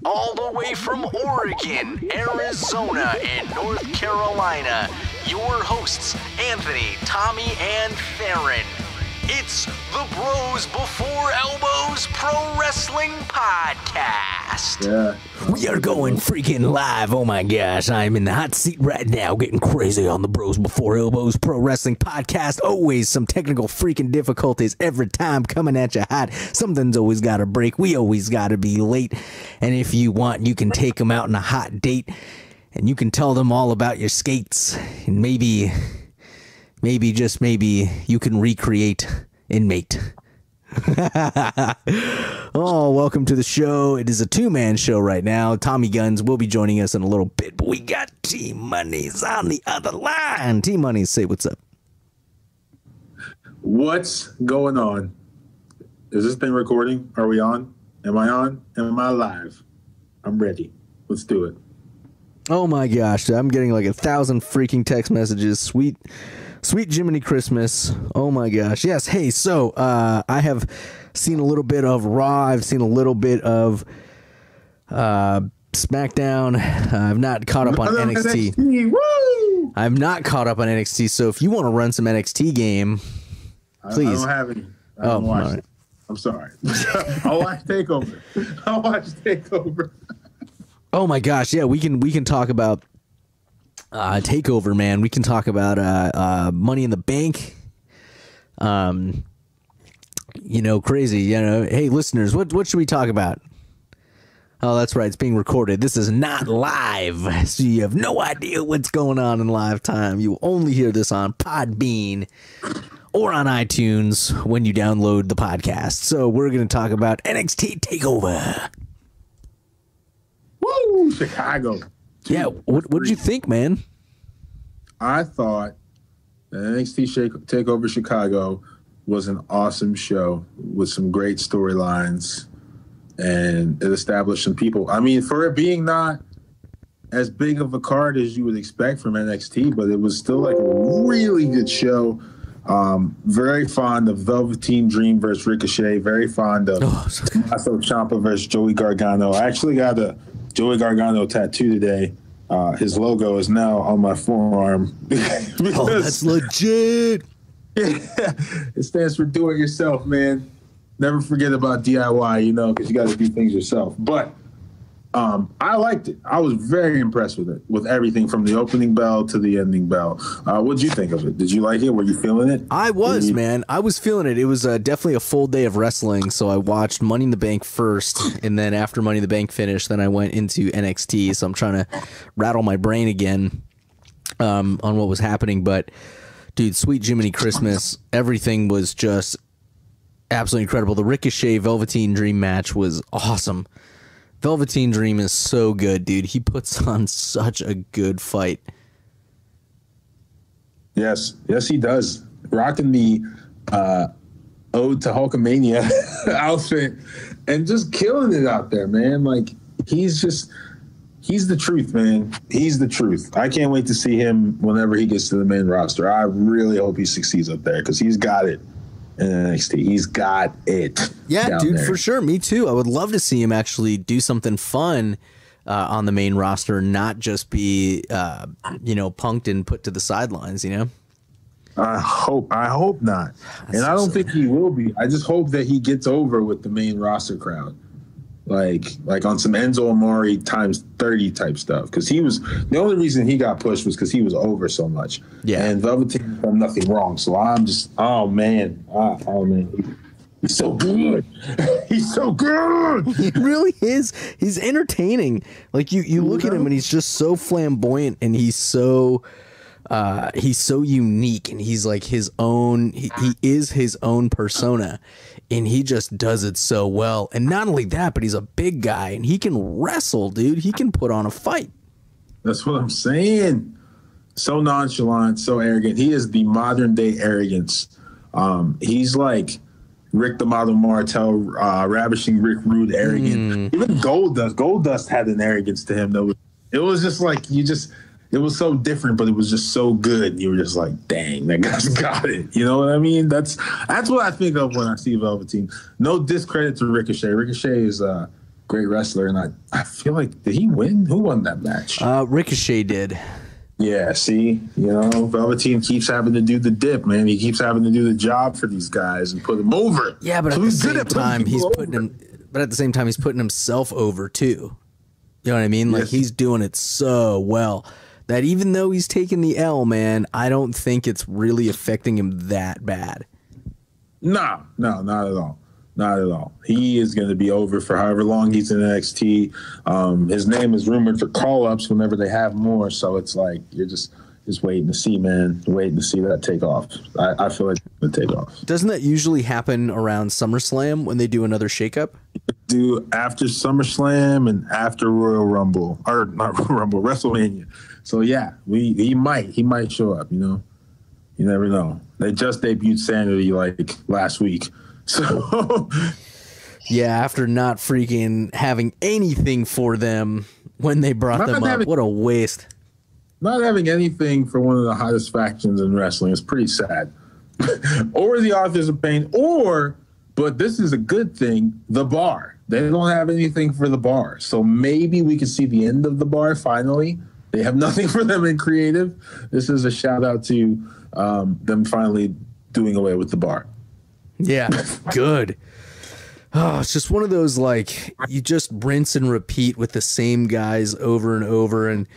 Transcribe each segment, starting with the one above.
All the way from Oregon, Arizona, and North Carolina, your hosts, Anthony, Tommy, and Theron. It's the Bros Before Elbows Pro Wrestling Podcast. Yeah. We are going freaking live. Oh my gosh, I'm in the hot seat right now, getting crazy on the Bros Before Elbows Pro Wrestling Podcast. Always some technical freaking difficulties every time coming at you hot. Something's always got to break. We always got to be late. And if you want, you can take them out on a hot date and you can tell them all about your skates. And maybe, just maybe, you can recreate Inmate. Oh, welcome to the show. It is a two-man show right now. Tommy Guns will be joining us in a little bit, but we got T-Money's on the other line. T-Money, say what's up. What's going on? Is this thing recording? Are we on? Am I on? Am I live? I'm ready. Let's do it. Oh my gosh, I'm getting like 1,000 freaking text messages. Sweet Jiminy Christmas. Oh my gosh. Yes. Hey, so I have seen a little bit of Raw. I've seen a little bit of SmackDown. I've not caught up on NXT. Woo! I've not caught up on NXT. So if you want to run some NXT game, please. I don't have any. I don't watch it. I'm sorry. I'll watch TakeOver. Oh my gosh. Yeah, we can talk about TakeOver, man. We can talk about Money in the Bank. Crazy. Hey, listeners, what should we talk about? Oh, that's right. It's being recorded. This is not live, so you have no idea what's going on in live time. You will only hear this on Podbean or on iTunes when you download the podcast. So we're going to talk about NXT TakeOver. Woo! Chicago. Yeah, what did you think, man? I thought that NXT TakeOver Chicago was an awesome show with some great storylines, and it established some people. I mean, for it being not as big of a card as you would expect from NXT, but it was still like a really good show. Very fond of Velveteen Dream versus Ricochet. Very fond of Tommaso Ciampa versus Joey Gargano. I actually got a Joey Gargano tattoo today. His logo is now on my forearm. That's legit. Yeah, it stands for do it yourself, man. Never forget about DIY, because you got to do things yourself. But I liked it. I was very impressed with it, with everything from the opening bell to the ending bell. What did you think of it? Did you like it? Were you feeling it? I was, man. I was feeling it. It was definitely a full day of wrestling. So I watched Money in the Bank first, and then after Money in the Bank finished, then I went into NXT. So I'm trying to rattle my brain again on what was happening. But, dude, sweet Jiminy Christmas. Everything was just absolutely incredible. The Ricochet Velveteen Dream match was awesome. Velveteen Dream is so good, dude. He puts on such a good fight. Yes, he does. Rocking the Ode to Hulkamania outfit and just killing it out there, man. Like, he's the truth, man. He's the truth. I can't wait to see him whenever he gets to the main roster. I really hope he succeeds up there because he's got it. In NXT. He's got it. Yeah, dude, there. For sure. Me too. I would love to see him actually do something fun on the main roster, not just be, punked and put to the sidelines, I hope not. And I don't think he will be. I just hope that he gets over with the main roster crowd. Like on some Enzo Amore times 30 type stuff. Because the only reason he got pushed was because he was over so much. Yeah. And Velveteen done nothing wrong. So I'm just, oh man. He's so good. He's so good. He really is. He's entertaining. Like you look at him and he's just so flamboyant and he's so unique and he's like his own, he is his own persona. And he just does it so well. And not only that, but he's a big guy and he can wrestle, dude. He can put on a fight. That's what I'm saying. So nonchalant, so arrogant. He is the modern day arrogance. He's like Rick the Model Martel, ravishing Rick Rude, arrogant. Even Goldust had an arrogance to him. It was just like it was so different, but it was just so good. You were just like, dang, that guy's got it. You know what I mean? That's what I think of when I see Velveteen. No discredit to Ricochet. Ricochet is great wrestler, and I feel like, did he win? Who won that match? Ricochet did. Yeah, see, Velveteen keeps having to do the dip, man. He keeps having to do the job for these guys and put them over. Yeah, but at the same time, he's putting himself over too. You know what I mean? Like, he's doing it so well that even though he's taking the L, man, I don't think it's really affecting him that bad. No, not at all. Not at all. He is going to be over for however long he's in NXT. His name is rumored for call-ups whenever they have more. So it's like you're just waiting to see, man. Waiting to see that take off. I feel like it's going to take off. Doesn't that usually happen around SummerSlam when they do another shakeup? Do after SummerSlam and after Royal Rumble, or not Royal Rumble, WrestleMania. So yeah, he might show up. You never know. They just debuted Sanity like last week. So yeah, after not freaking having anything for them when they brought them up. What a waste. Not having anything for one of the hottest factions in wrestling is pretty sad. Or the Authors of Pain, but this is a good thing, the Bar. They don't have anything for the Bar. So maybe we can see the end of the Bar finally. They have nothing for them in creative. This is a shout out to them finally doing away with the Bar. Yeah, good. Oh, it's just one of those, like, you just rinse and repeat with the same guys over and over, and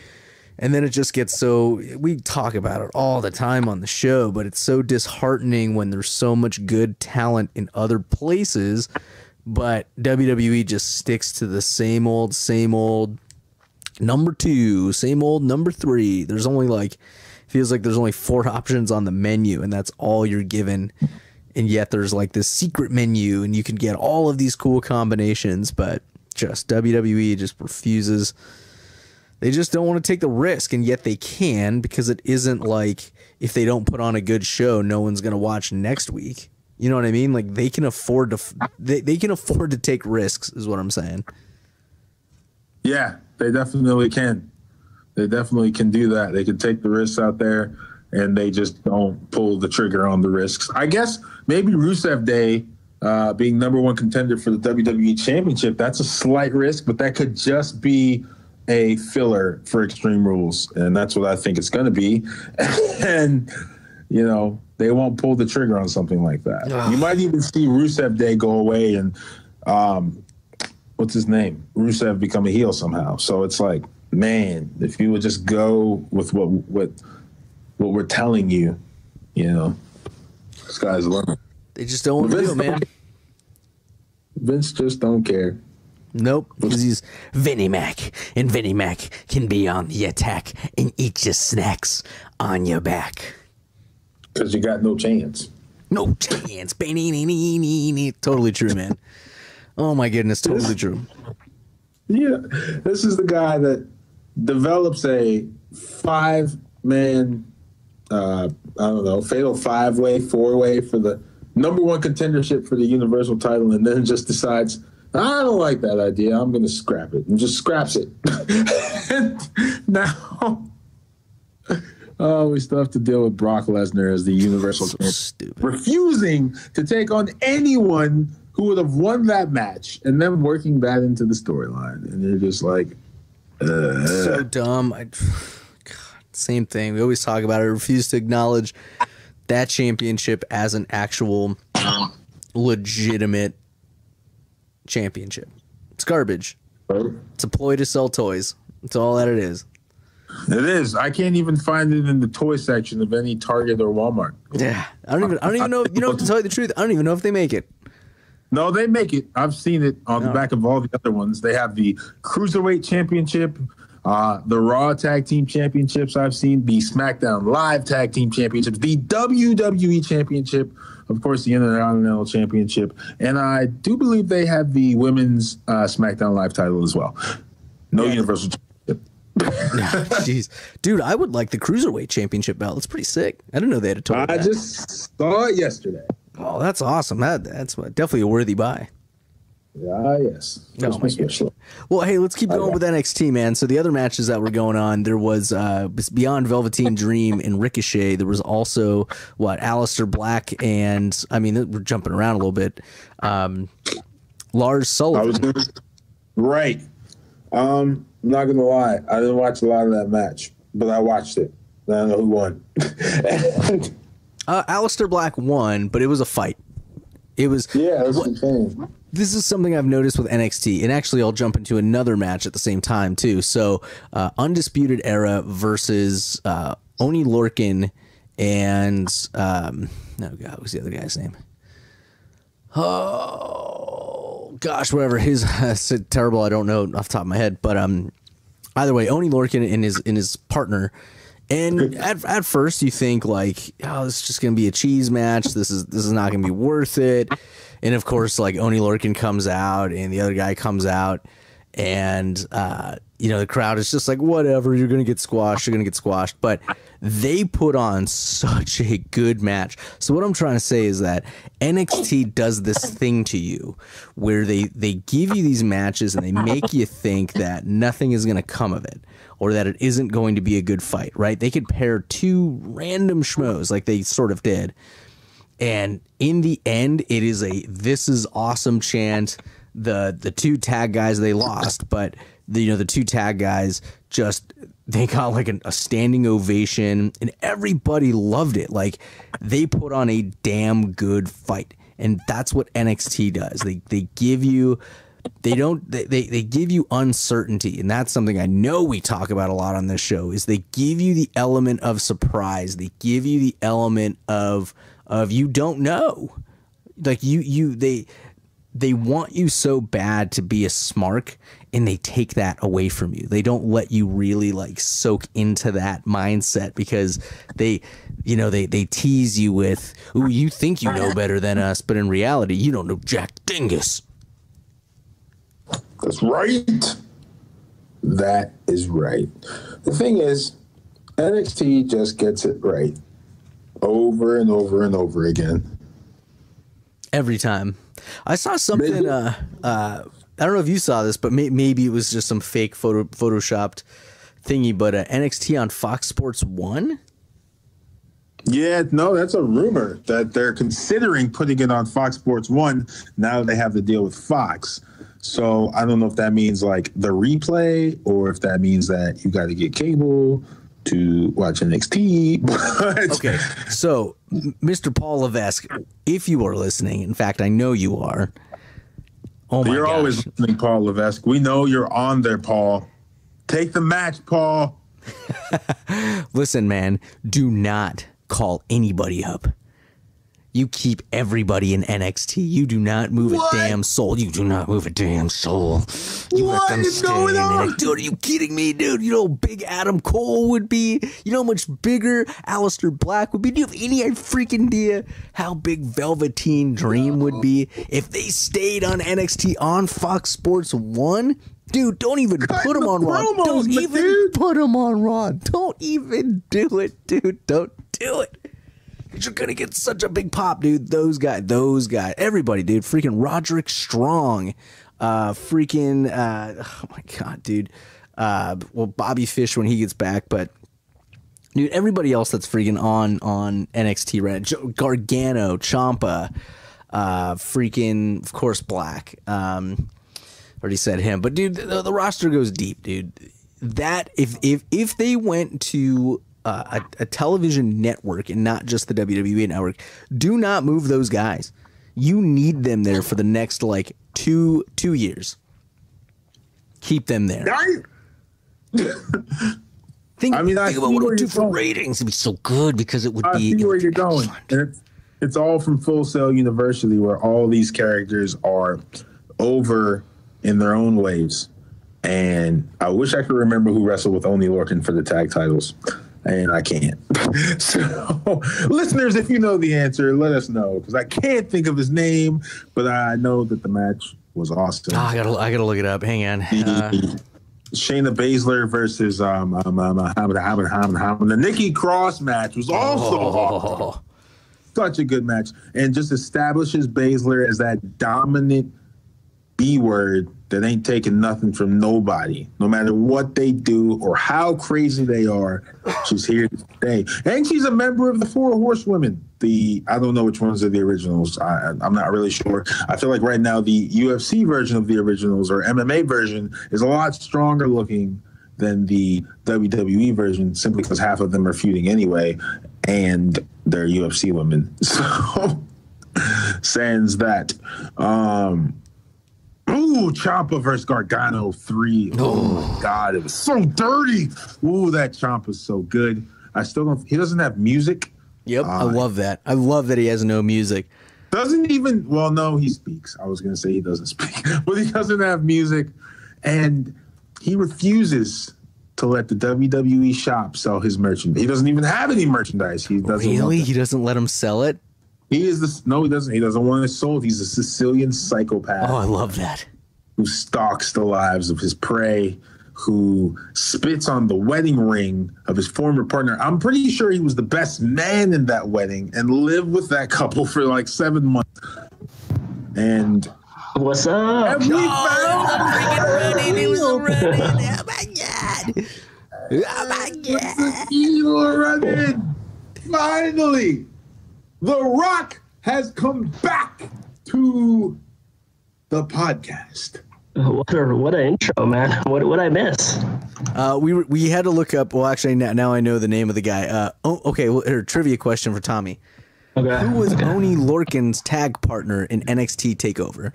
then it just gets so, we talk about it all the time on the show, but it's so disheartening when there's so much good talent in other places, but WWE just sticks to the same old number 2, same old number 3. There's only feels like there's only 4 options on the menu, and that's all you're given. And yet there's like this secret menu and you can get all of these cool combinations, but just WWE just refuses. They just don't want to take the risk, and yet they can, because it isn't like if they don't put on a good show, no one's going to watch next week. You know what I mean? Like, they can afford to they can afford to take risks is what I'm saying. Yeah, they definitely can. They definitely can do that. They can take the risks out there, and they just don't pull the trigger on the risks. I guess maybe Rusev Day being number 1 contender for the WWE Championship, that's a slight risk, but that could just be a filler for Extreme Rules, and that's what I think it's going to be. And, they won't pull the trigger on something like that. Ugh. You might even see Rusev Day go away and, what's his name? Rusev become a heel somehow. So it's like, man, if you would just go with what we're telling you, sky's the limit. They just don't want to do it, man. Vince just don't care. Nope, because he's Vinnie Mac, and Vinnie Mac can be on the attack and eat your snacks on your back. Because you got no chance. No chance. Totally true, man. Oh my goodness, totally true. Yeah, this is the guy that develops a 5-man, fatal 5-way, 4-way for the number 1 contendership for the Universal title, and then just decides, I don't like that idea, I'm going to scrap it, and just scraps it. And now, we still have to deal with Brock Lesnar as the Universal champion, refusing to take on anyone who would have won that match, and then working that into the storyline. And they're just like, so dumb. God, same thing. We always talk about it. I refuse to acknowledge that championship as an actual legitimate championship. It's garbage. It's a ploy to sell toys. That's all that it is. It is. I can't even find it in the toy section of any Target or Walmart. Yeah, I don't even know. To tell you the truth, I don't even know if they make it. No, they make it. I've seen it on the back of all the other ones. They have the Cruiserweight Championship, the Raw Tag Team Championships I've seen, the SmackDown Live Tag Team Championships, the WWE Championship, of course, the Intercontinental Championship, and I do believe they have the Women's SmackDown Live title as well. No Universal Championship. Jeez. Dude, I would like the Cruiserweight Championship belt. It's pretty sick. I didn't know they had a total. I just saw it yesterday. Oh, that's awesome. That's definitely a worthy buy. Yes. Oh, my gosh. Well, hey, let's keep going with NXT, man. So the other matches that were going on, there was Beyond Velveteen Dream and Ricochet. There was also, Aleister Black and, we're jumping around a little bit, Lars Sullivan. Right. I'm not gonna lie. I didn't watch a lot of that match, but I watched it. I don't know who won. Aleister Black won, but it was a fight. It was. Yeah, that's what I'm saying. This is something I've noticed with NXT, and actually I'll jump into another match at the same time too. So, Undisputed Era versus Oney Lorcan and no God, what's the other guy's name? Oh gosh, whatever. His terrible. I don't know off the top of my head, but either way, Oney Lorcan and his partner. And at first you think like, oh, this is just gonna be a cheese match. This is not gonna be worth it. And of course, like Oney Lorcan comes out and the other guy comes out, and the crowd is just like, whatever, you're gonna get squashed, you're gonna get squashed. But they put on such a good match. So what I'm trying to say is that NXT does this thing to you where they give you these matches and they make you think that nothing is gonna come of it, or that it isn't going to be a good fight, right? They could pair two random schmoes like they sort of did. And in the end, it is a "this is awesome" chant. The two tag guys, they lost, but the two tag guys they got like a standing ovation, and everybody loved it. Like, they put on a damn good fight, and that's what NXT does. They give you. They give you uncertainty, and that's something I know we talk about a lot on this show. Is they give you the element of surprise. They give you the element of you don't know, like they want you so bad to be a smark, and they take that away from you. They don't let you really like soak into that mindset, because they tease you with, ooh, you think you know better than us, but in reality you don't know jack dingus. That's right. That is right. The thing is, NXT just gets it right over and over and over again. Every time. I saw something, I don't know if you saw this, but maybe it was just some fake photoshopped thingy, but NXT on Fox Sports 1? Yeah, no, that's a rumor that they're considering putting it on Fox Sports 1 now that they have to deal with Fox. So I don't know if that means like the replay, or if that means that you got to get cable to watch NXT. But okay, so Mr. Paul Levesque, if you are listening, in fact, I know you are. Oh my You're gosh. always listening, Paul Levesque. We know you're on there, Paul. Take the match, Paul. Listen, man, do not call anybody up. You keep everybody in NXT. You do not move a damn soul. You do not move a damn soul. You let them stay in NXT. Dude, are you kidding me, dude? You know how big Adam Cole would be? You know how much bigger Aleister Black would be? Do you have any freaking idea how big Velveteen Dream would be if they stayed on NXT on Fox Sports 1? Dude, don't even put them on Raw. Don't even put them on Raw. Don't even do it, dude. Don't do it. You're gonna get such a big pop, dude. Those guys, everybody, dude. Freaking Roderick Strong, oh my god, dude. Well, Bobby Fish when he gets back, but dude, everybody else that's freaking on NXT, right? Gargano, Ciampa, freaking, of course, Black. Already said him, but dude, the roster goes deep, dude. That if they went to a television network and not just the WWE Network, do not move those guys. You need them there for the next like two years. Keep them there. Think about what it would do for ratings. It'd be so good because it would be. I see where you're going. It's all from Full Sail University, where all these characters are over in their own ways. And I wish I could remember who wrestled with Oney Lorcan for the tag titles. And I can't. So, listeners, if you know the answer, let us know, because I can't think of his name, but I know that the match was awesome. I gotta look it up. Hang on. Shayna Baszler versus the Nikki Cross match was also awesome. Such a good match, and just establishes Baszler as that dominant B word that ain't taking nothing from nobody, no matter what they do or how crazy they are. She's here to stay. And she's a member of the Four Horsewomen. I don't know which ones are the originals. I'm not really sure. I feel like right now the UFC version of the originals or MMA version is a lot stronger looking than the WWE version, simply because half of them are feuding anyway, and they're UFC women. So, sans that. Ooh, Ciampa versus Gargano 3. Oh, my God. It was so dirty. Ooh, that Ciampa's so good. I still don't... He doesn't have music. Yep, I love that. I love that he has no music. Doesn't even... Well, no, he speaks. I was going to say he doesn't speak. But he doesn't have music. And he refuses to let the WWE shop sell his merchandise. He doesn't even have any merchandise. He doesn't. Really? He doesn't let him sell it? He is the... No, he doesn't. He doesn't want it sold. He's a Sicilian psychopath. Oh, I love that. Who stalks the lives of his prey, who spits on the wedding ring of his former partner. I'm pretty sure he was the best man in that wedding and lived with that couple for like 7 months. And what's up? He was running. Oh my God. Oh my God. Evil running. Finally, The Rock has come back to the podcast. What an intro, man. What I miss? We had to look up. Well, actually, now I know the name of the guy. Okay. Well, a trivia question for Tommy. Okay. Who was Oni Lorcan's tag partner in NXT TakeOver?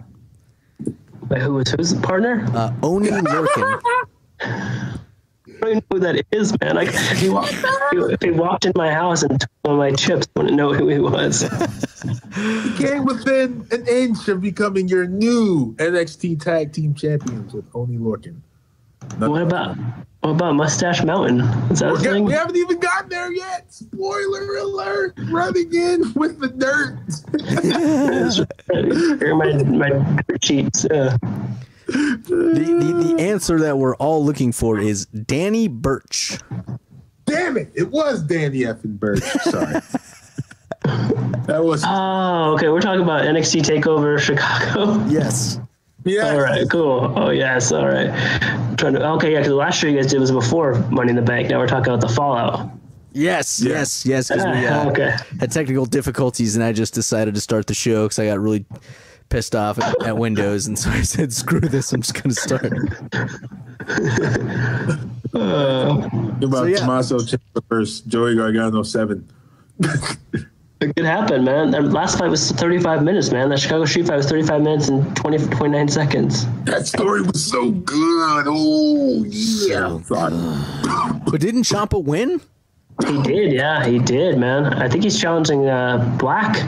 Wait, who's the partner? Oni Lorcan. I don't even know who that is, man. If he walked in my house and took one of my chips, I wouldn't know who he was. He came within an inch of becoming your new NXT Tag Team Champions with Oni Lorcan. What about Mustache Mountain? Is that a thing? We haven't even gotten there yet. Spoiler alert! Running in with the dirt. Here are my dirt sheets. The answer that we're all looking for is Danny Burch. Damn it! It was Danny effing Burch. Sorry. That was. Oh, okay. We're talking about NXT TakeOver Chicago. Yes. Yeah. All right. Cool. Oh yes. All right. Okay. Yeah. Because the last show you guys did was before Money in the Bank. Now we're talking about the Fallout. Yes. Because we had technical difficulties, and I just decided to start the show because I got really pissed off at Windows, and so I said, "Screw this! I'm just going to start." Tommaso Ciampa versus Joey Gargano 7. It could happen, man. That last fight was 35 minutes, man. That Chicago Street fight was 35 minutes and 29 seconds. That story was so good. Oh, yeah. But didn't Ciampa win? He did, yeah. He did, man. I think he's challenging Black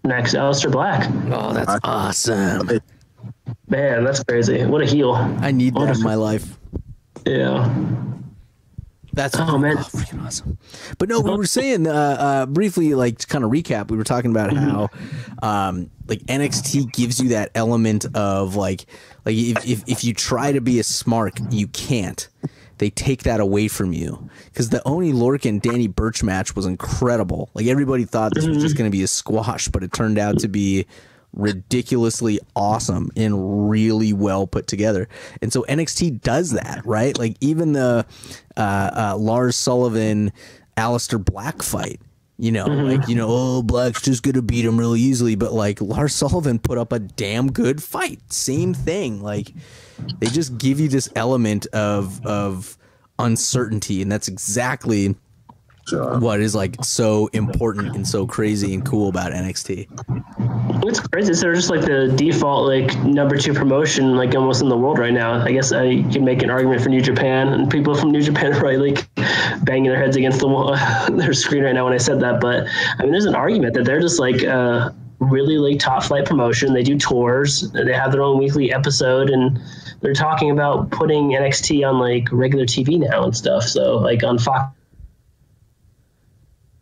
next, Aleister Black. Oh, that's awesome. Man, that's crazy. What a heel. I need that in my life. Yeah. That's man, freaking awesome. But no, we were saying briefly, like to kind of recap, we were talking about how like NXT gives you that element of like if you try to be a smart, you can't. They take that away from you, because the Oni Lorcan Danny Burch match was incredible. Like everybody thought this was just going to be a squash, but it turned out to be ridiculously awesome and really well put together. And so NXT does that, right? Like even the Lars Sullivan Aleister Black fight, Black's just gonna beat him really easily, but like Lars Sullivan put up a damn good fight. Same thing. Like they just give you this element of uncertainty, and that's exactly what is like so important and so crazy and cool about NXT. What's crazy is they're just like the default like number 2 promotion like almost in the world right now. I guess I can make an argument for New Japan, and people from New Japan are probably like banging their heads against the wall, their screen right now when I said that. But I mean, there's an argument that they're just like really like top flight promotion. They do tours, they have their own weekly episode, and they're talking about putting NXT on like regular TV now and stuff. So like on Fox.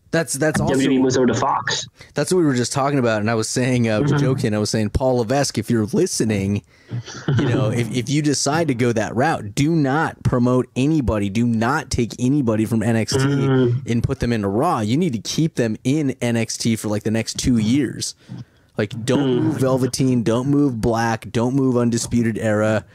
That's also WWE moves over to Fox. That's what we were just talking about, and I was saying, joking. I was saying, Paul Levesque, if you're listening, if you decide to go that route, do not promote anybody. Do not take anybody from NXT and put them into Raw. You need to keep them in NXT for like the next 2 years. Like, don't move Velveteen, don't move Black, don't move Undisputed Era,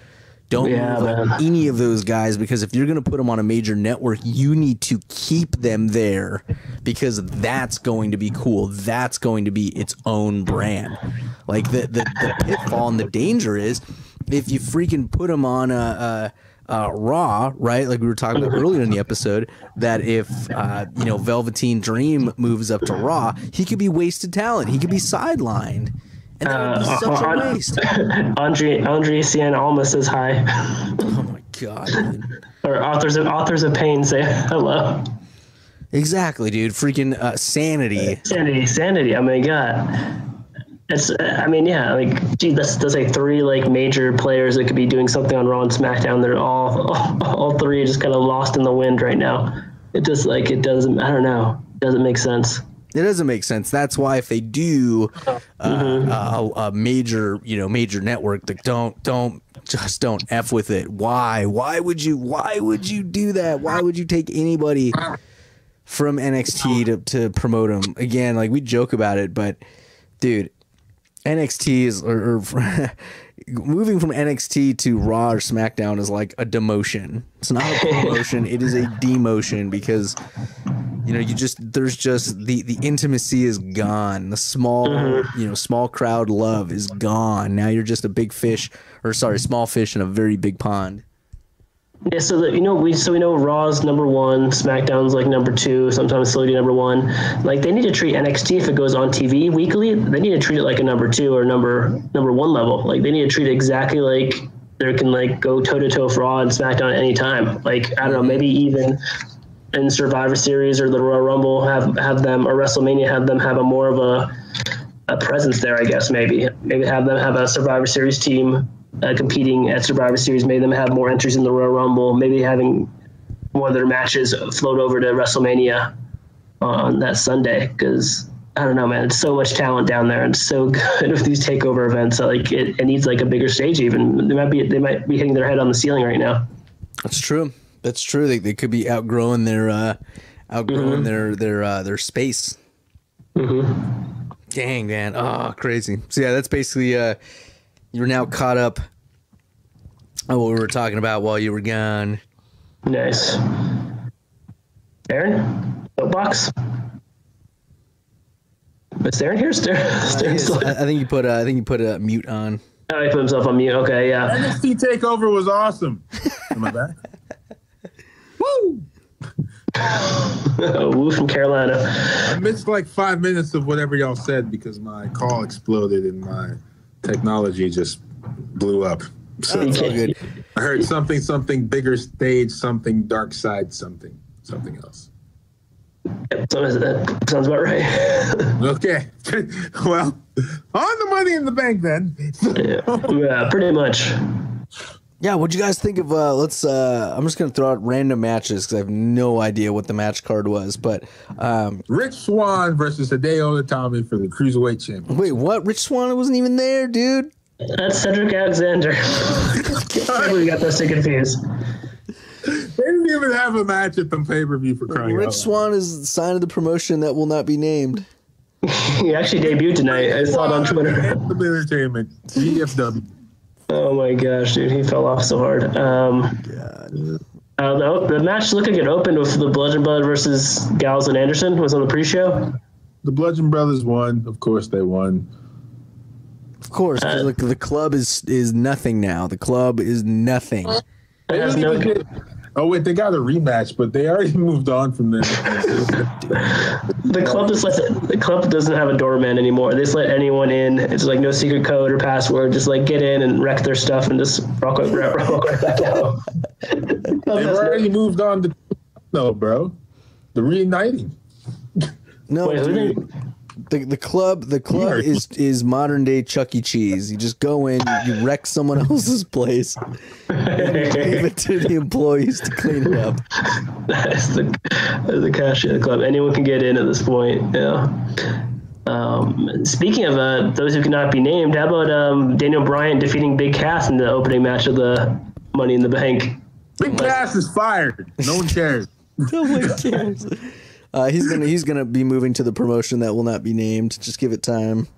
don't move any of those guys, because if you're going to put them on a major network, you need to keep them there, because that's going to be cool. That's going to be its own brand. Like, the pitfall and the danger is if you freaking put them on Raw, right? Like we were talking about earlier in the episode, that if Velveteen Dream moves up to Raw, he could be wasted talent. He could be sidelined. And that would be such a waste. Andre Cien Alma says hi. Oh my god, dude. Or authors of pain say hello. Exactly, dude. Freaking sanity. Sanity. Oh my god. It's. I mean, yeah. Like, gee, that's like 3 like major players that could be doing something on Raw and SmackDown. They're all 3 just kind of lost in the wind right now. It just like it doesn't. I don't know. It doesn't make sense. It doesn't make sense. That's why if they do a major network, like don't F with it. Why would you do that? Why would you take anybody from NXT to promote them? Again, like, we joke about it, but dude, NXT is or moving from NXT to Raw or SmackDown is like a demotion. It's not a promotion, it is a demotion, because there's just the intimacy is gone. The small crowd love is gone. Now you're just a big fish, small fish in a very big pond. Yeah, so we know Raw's number 1, SmackDown's like number 2, sometimes still number 1. Like, they need to treat NXT, if it goes on TV weekly, they need to treat it like a number 2 or number 1 level. Like, they need to treat it exactly like they can like go toe to toe with Raw and SmackDown at any time. Like, I don't know, maybe even in Survivor Series or the Royal Rumble have them, or WrestleMania have them have a more of a presence there. I guess maybe have them have a Survivor Series team competing at Survivor Series, made them have more entries in the Royal Rumble, maybe having one of their matches float over to WrestleMania on that Sunday, because I don't know, man, it's so much talent down there and so good with these takeover events. So like it needs like a bigger stage. Even they might be hitting their head on the ceiling right now. That's true. They could be outgrowing their space. Dang, man. Oh, crazy. So yeah, that's basically you're now caught up on what we were talking about while you were gone. Nice. Aaron, soapbox. Is Aaron here? I think you put a mute on. Oh, he put himself on mute. Okay, yeah. NXT TakeOver was awesome. Am I back? Woo! Woo from Carolina. I missed like 5 minutes of whatever y'all said because my call exploded and my technology just blew up. So it's all good. I heard something bigger stage, something dark side, something else. Yep, that sounds about right. Okay. Well, on the Money in the Bank then. Yeah, pretty much. Yeah, what'd you guys think of I'm just gonna throw out random matches because I have no idea what the match card was, but Rich Swann versus Hideo Itami for the Cruiserweight Championship. Wait, what? Rich Swann wasn't even there, dude. That's Cedric Alexander. We got those two confused. They didn't even have a match at the pay-per-view for crying out loud. Rich Swann is the sign of the promotion that will not be named. He actually debuted tonight. I saw it on Twitter. The Entertainment, GFW. Oh my gosh, dude, he fell off so hard. The match looked like it opened with the Bludgeon Brothers versus Gallows and Anderson. Was on the pre-show. The Bludgeon Brothers won. Of course, they won. Of course, the club is nothing now. The club is nothing. Oh wait, they got a rematch, but they already moved on from there. The club doesn't have a doorman anymore. They just let anyone in. It's like no secret code or password. Just like get in and wreck their stuff and just rock right back out. They've already moved on to bro. The reuniting. No, wait, the club is modern day Chuck E. Cheese. You just go in, you wreck someone else's place, and you leave it to the employees to clean it up. That's the cash in the club. Anyone can get in at this point. Yeah. Speaking of those who cannot be named, how about Daniel Bryan defeating Big Cass in the opening match of the Money in the Bank? Big Cass is fired. No one cares. No one cares. He's gonna be moving to the promotion that will not be named. Just give it time.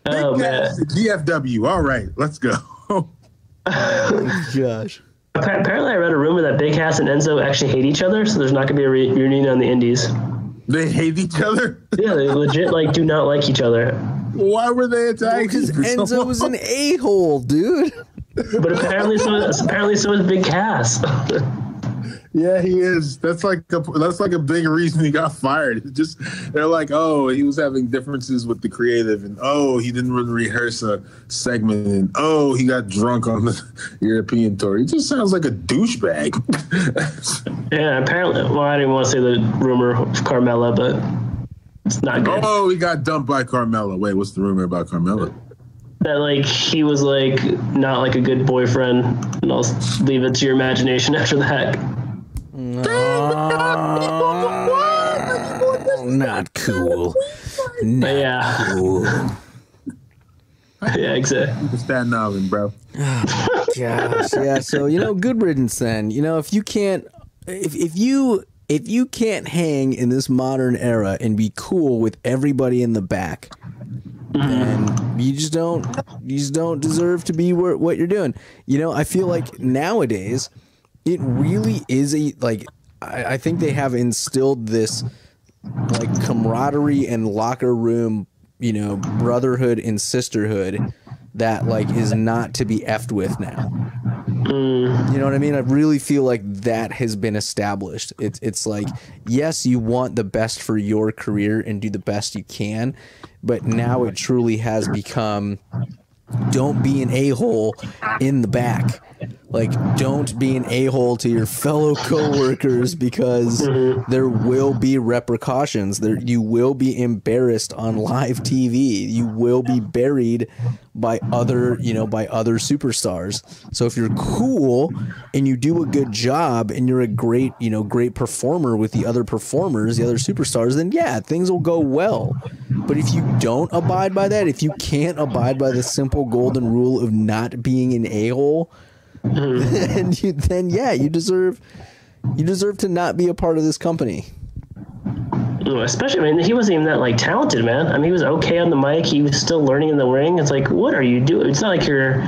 Oh man, GFW. All right, let's go. Gosh. Apparently, I read a rumor that Big Cass and Enzo actually hate each other, so there's not going to be a reunion on the Indies. They hate each other? Yeah, they legit do not like each other. Why were they attacking? Because Enzo was an a-hole, dude. But apparently so is Big Cass. Yeah, he is. That's like a big reason he got fired. Just they're like, oh, he was having differences with the creative, and oh, he didn't rehearse a segment, and oh, he got drunk on the European tour. He just sounds like a douchebag. Yeah, apparently. Well, I didn't want to say the rumor of Carmella, but it's not good. Oh, he got dumped by Carmella. Wait, what's the rumor about Carmella? That he was not a good boyfriend, and I'll leave it to your imagination after that. Not cool. Yeah. Cool. Yeah, exactly. Staten Island, bro. Gosh, yeah. So good riddance. Then if you can't, if you can't hang in this modern era and be cool with everybody in the back, then you just don't deserve to be what you're doing. I feel like nowadays it really is I think they have instilled this camaraderie and locker room, brotherhood and sisterhood that is not to be effed with now. You know what I mean? I really feel like that has been established. It's yes, you want the best for your career and do the best you can, but now it truly has become, don't be an a-hole in the back. Don't be an a-hole to your fellow coworkers, because there will be repercussions. You will be embarrassed on live TV. You will be buried by other superstars. So if you're cool and you do a good job and you're a great performer with the other performers, the other superstars, then yeah, things will go well. But if you don't abide by that, if you can't abide by the simple golden rule of not being an a-hole, then you deserve to not be a part of this company. Especially, he wasn't even that talented, man. He was okay on the mic. He was still learning in the ring. It's what are you doing? It's not like you're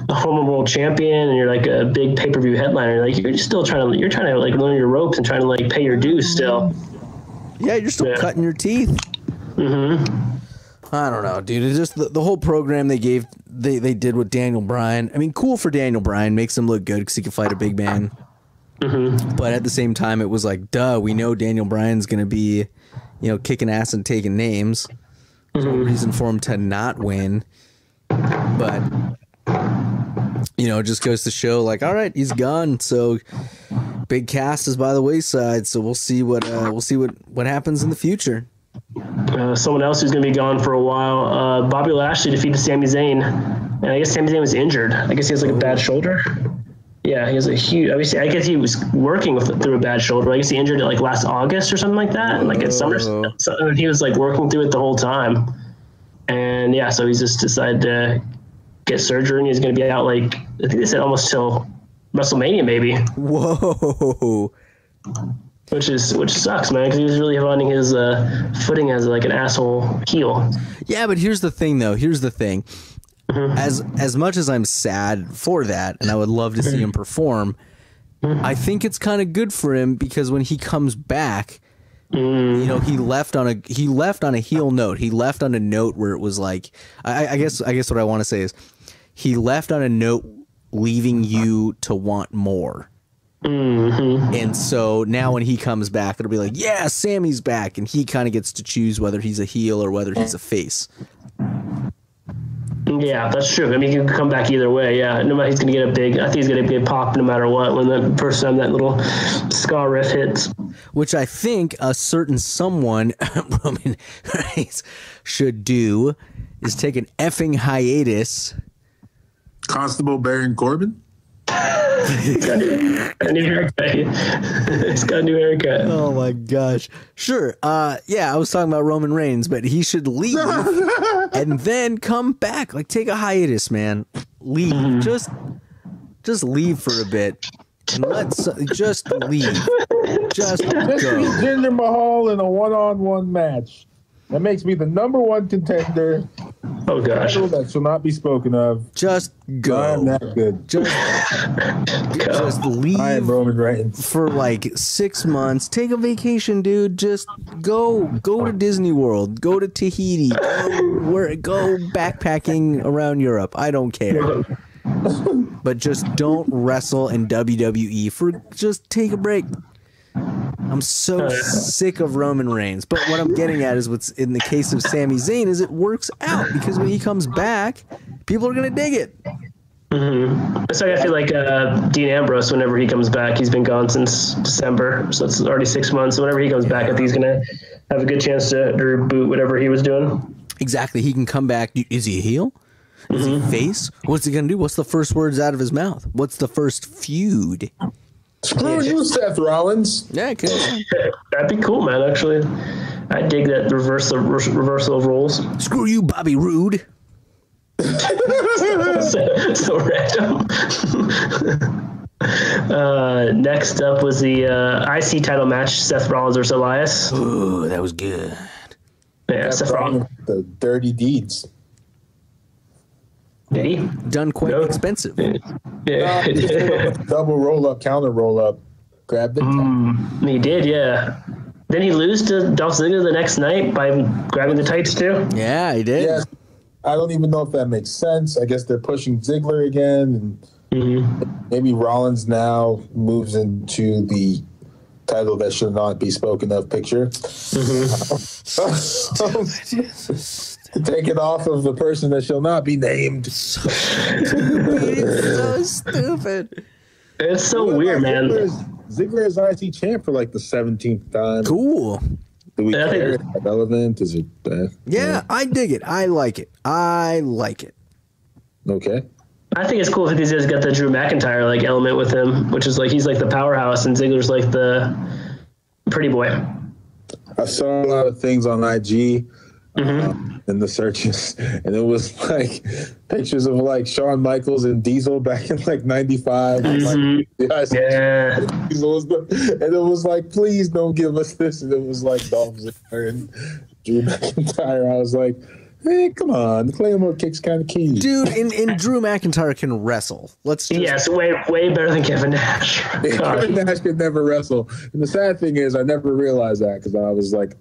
a former world champion and you're a big pay-per-view headliner. You're still trying to learn your ropes and trying to pay your dues still. Yeah, you're still cutting your teeth. I don't know, dude. It's just the whole program they did with Daniel Bryan. Cool for Daniel Bryan, makes him look good because he can fight a big man. But at the same time, it was duh, we know Daniel Bryan's going to be, kicking ass and taking names. There's no reason for him to not win. But, it just goes to show, all right, he's gone. So Big Cass is by the wayside. So we'll see what happens in the future. Someone else who's going to be gone for a while, Bobby Lashley defeated Sami Zayn, and I guess Sami Zayn was injured. I guess he has a bad shoulder. Yeah, he has a huge. Obviously, I guess he was working through a bad shoulder. I guess he injured it last August or something like that, at Summer. So he was working through it the whole time, and yeah, so he's just decided to get surgery, and he's going to be out. I think they said almost till WrestleMania, maybe. Whoa. Which sucks, man, because he was really finding his footing as an asshole heel. Yeah, but here's the thing, though. As much as I'm sad for that, and I would love to see him perform, I think it's kind of good for him, because when he comes back, he left on a heel note. He left on a note where it was I guess what I want to say is he left on a note leaving you to want more. And so now when he comes back, it'll be yeah, Sammy's back, and he kind of gets to choose whether he's a heel or whether he's a face. Yeah, that's true. He can come back either way. Yeah, no matter, he's gonna get I think he's gonna get pop no matter what when the first time that little ska riff hits. Which I think a certain someone Roman Reigns should do is take an effing hiatus. Constable Baron Corbin. He's got a new haircut. He's got a new haircut. Oh my gosh. Sure. Yeah, I was talking about Roman Reigns, but he should leave and then come back. Take a hiatus, man. Leave. Just leave for a bit. And just leave. Just go. Jinder Mahal in a one-on-one match. That makes me the #1 contender Oh gosh. That shall not be spoken of. Just go. I'm that good. Just leave. I am Roman Reigns for like 6 months. Take a vacation, dude. Just go to Disney World. Go to Tahiti. Go backpacking around Europe. I don't care. But just don't wrestle in WWE. Just take a break. I'm so sick of Roman Reigns. But what I'm getting at is what's in the case of Sami Zayn is it works out because when he comes back, people are going to dig it. Mm-hmm. So I feel like Dean Ambrose, whenever he comes back, he's been gone since December, so it's already 6 months. So whenever he comes back, I think he's going to have a good chance to reboot whatever he was doing. Exactly. He can come back. Is he a heel? Is he face? What's he going to do? What's the first words out of his mouth? What's the first feud? Screw you, Seth Rollins. Yeah, that'd be cool, man. Actually, I dig that reversal of roles. Screw you, Bobby Roode. so random. Next up was the IC title match: Seth Rollins versus Elias. Ooh, that was good. Yeah, Seth Rollins. The dirty deeds. Did he? Done quite expensive. Yeah. Double roll up, counter roll up. Grabbed it. He did, yeah. Didn't he lose to Dolph Ziggler the next night by grabbing the tights too? Yeah, he did. Yes. I don't even know if that makes sense. I guess they're pushing Ziggler again. And maybe Rollins now moves into the title that should not be spoken of picture. Take it off of the person that shall not be named. So stupid. It's so weird, man. Ziggler is IC champ for like the 17th time. Cool. Do we care? Is it relevant? Is it yeah, I dig it. I like it. Okay. I think it's cool if these guys got the Drew McIntyre like element with him, which is like he's like the powerhouse and Ziggler's like the pretty boy. I saw a lot of things on IG in the searches, and it was like pictures of like Shawn Michaels and Diesel back in like '95. Like, yeah. Diesel was and it was like, please don't give us this. And it was like Dolph Ziggler and Drew McIntyre. I was like, hey, come on, the Claymore kick's kind of key, dude. And Drew McIntyre can wrestle. Yes, way better than Kevin Nash. Kevin Nash could never wrestle, and the sad thing is, I never realized that because I was like,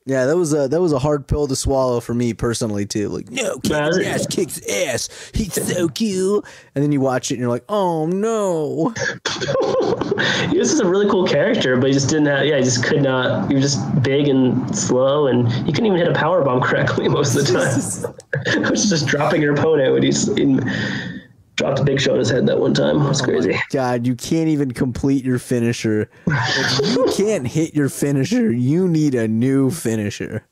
yeah, that was a hard pill to swallow for me personally too. Like, no, Kevin Nash kicks ass. He's so cool. And then you watch it and you're like, oh no. He was just a really cool character, but he just didn't have. Yeah, he just could not. He was just big and slow, and he couldn't even hit a power bomb correctly most of the time. He was just dropping your opponent when he's dropped a Big Show on his head that one time. It was crazy. My God, you can't even complete your finisher. If you can't hit your finisher, you need a new finisher.